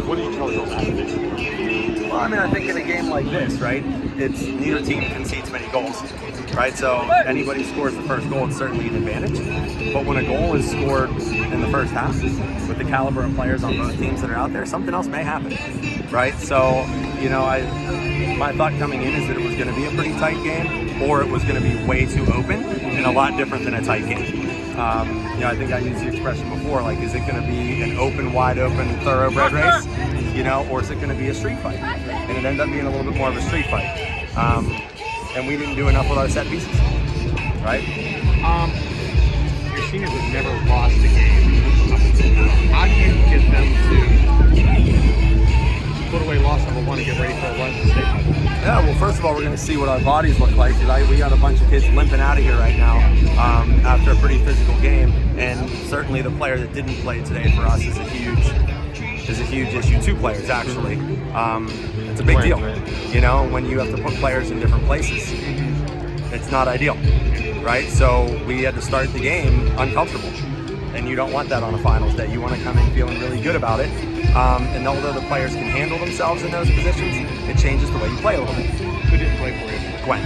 What do you tell girls after this? Well, I mean, I think in a game like this, right, it's neither team concedes many goals, right? So anybody who scores the first goal, it's certainly an advantage. But when a goal is scored in the first half, with the caliber of players on both teams that are out there, something else may happen, right? So, you know, my thought coming in is that it was going to be a pretty tight game, or it was going to be way too open and a lot different than a tight game. You know, I think I used the expression before, like, is it going to be an open, wide open, thoroughbred race, you know, or is it going to be a street fight? And it ended up being a little bit more of a street fight. And we didn't do enough with our set pieces, right? Your seniors have never lost a game. How do you get them to put away loss number one and get ready for a run to state level? Yeah, well, first of all, we're going to see what our bodies look like, because we got a bunch of kids limping out of here right now after a pretty physical game, and certainly the player that didn't play today for us is a huge issue. 2 players, actually. It's a big deal, you know, when you have to put players in different places. It's not ideal, right? So we had to start the game uncomfortable, and you don't want that on a finals day. You want to come in feeling really good about it. And although the players can handle themselves in those positions, it changes the way you play a little bit. Who didn't play for you? Gwen.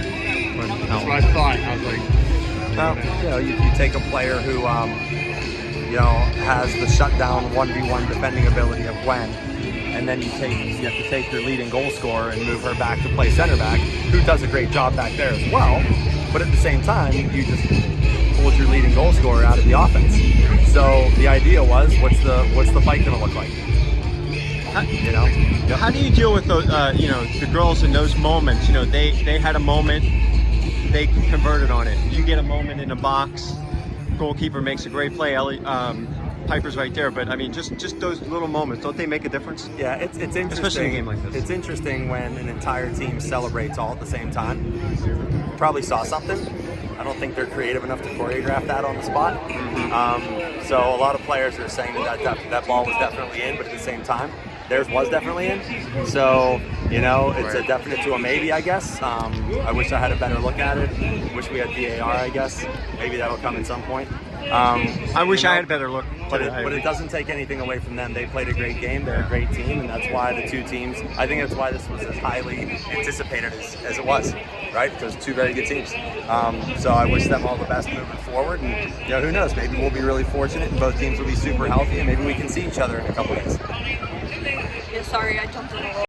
That's what I thought. I was like, you know, you take a player who, you know, has the shutdown 1v1 defending ability of Gwen, and then you have to take your leading goal scorer and move her back to play center back, who does a great job back there as well. But at the same time, you just pulled your leading goal scorer out of the offense. So the idea was, what's the fight going to look like? You know? Yep. How do you deal with those, you know, the girls in those moments? You know, they had a moment, they converted on it. You get a moment in a box, goalkeeper makes a great play, Piper's right there, but I mean, just those little moments, don't they make a difference? Yeah, it's interesting. Especially in a game like this. It's interesting when an entire team celebrates all at the same time. You probably saw something. I don't think they're creative enough to choreograph that on the spot. So a lot of players are saying that ball was definitely in, but at the same time, theirs was definitely in. So, you know, it's a definite to a maybe, I guess. I wish I had a better look at it. Wish we had VAR, I guess. Maybe that'll come at some point. I wish I had a better look. But it doesn't take anything away from them. They played a great game. They're a great team, and that's why the 2 teams, I think that's why this was as highly anticipated as it was, right? Because 2 very good teams. So I wish them all the best moving forward. And, you know, who knows? Maybe we'll be really fortunate and both teams will be super healthy, and maybe we can see each other in a couple days. Yeah, sorry, I jumped in a little.